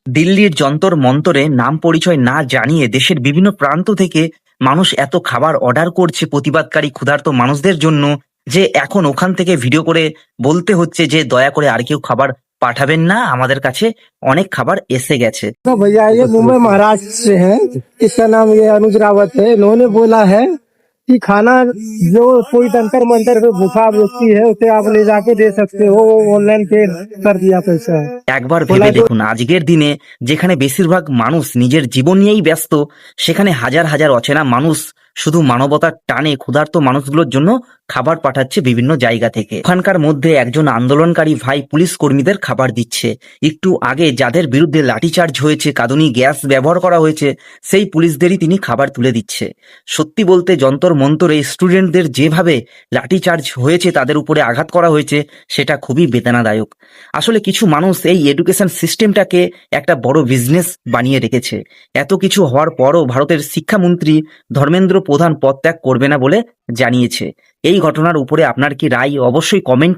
দিল্লির যন্তর মন্তরে নাম পরিচয় না জানিয়ে দেশের বিভিন্ন প্রান্ত থেকে মানুষ এত খাবার অর্ডার করছে প্রতিবাদকারী ক্ষুধার্ত মানুষদের জন্য, যে এখন ওখান থেকে ভিডিও করে বলতে হচ্ছে যে দয়া করে আর কেউ খাবার পাঠাবেন না, আমাদের কাছে অনেক খাবার এসে গেছে। तो भैया ये मुंबई महाराष्ट्र से है। इसका नाम ये अनुज रावत है। इन्होंने बोला है कि खाना जो कोई टंकर मंतर पे भूखा व्यक्ति है उसे आप ले जाके दे सकते हो, ऑनलाइन पे कर दिया पैसा। একবার बोला ভেবে तो দেখুন, আজকের দিনে যেখানে বেশিরভাগ মানুষ নিজের জীবন নিয়েই ব্যস্ত, সেখানে হাজার হাজার অচেনা মানুষ শুধু মানবতার টানে ক্ষুধার্ত মানুষগুলোর জন্য খাবার পাঠাচ্ছে বিভিন্ন জায়গা থেকে। ওখানকার মধ্যে একজন আন্দোলনকারী ভাই পুলিশ কর্মীদের খাবার দিচ্ছে। একটু আগে যাদের বিরুদ্ধে লাঠিচার্জ হয়েছে, কাঁদুনি গ্যাস ব্যবহার করা হয়েছে, সেই পুলিশদেরই তিনি খাবার তুলে দিচ্ছে। সত্যি বলতে যন্তর মন্তরে স্টুডেন্টদের যেভাবে লাঠিচার্জ হয়েছে, তাদের উপরে আঘাত করা হয়েছে, সেটা খুবই বেদনাদায়ক। আসলে কিছু মানুষ এই এডুকেশন সিস্টেমটাকে একটা বড় বিজনেস বানিয়ে রেখেছে। এত কিছু হওয়ার পরও ভারতের শিক্ষামন্ত্রী ধর্মেন্দ্র প্রধান পদত্যাগ করবে না বলে জানিয়েছে। এই ঘটনার উপরে আপনার কি রায়, অবশ্যই কমেন্ট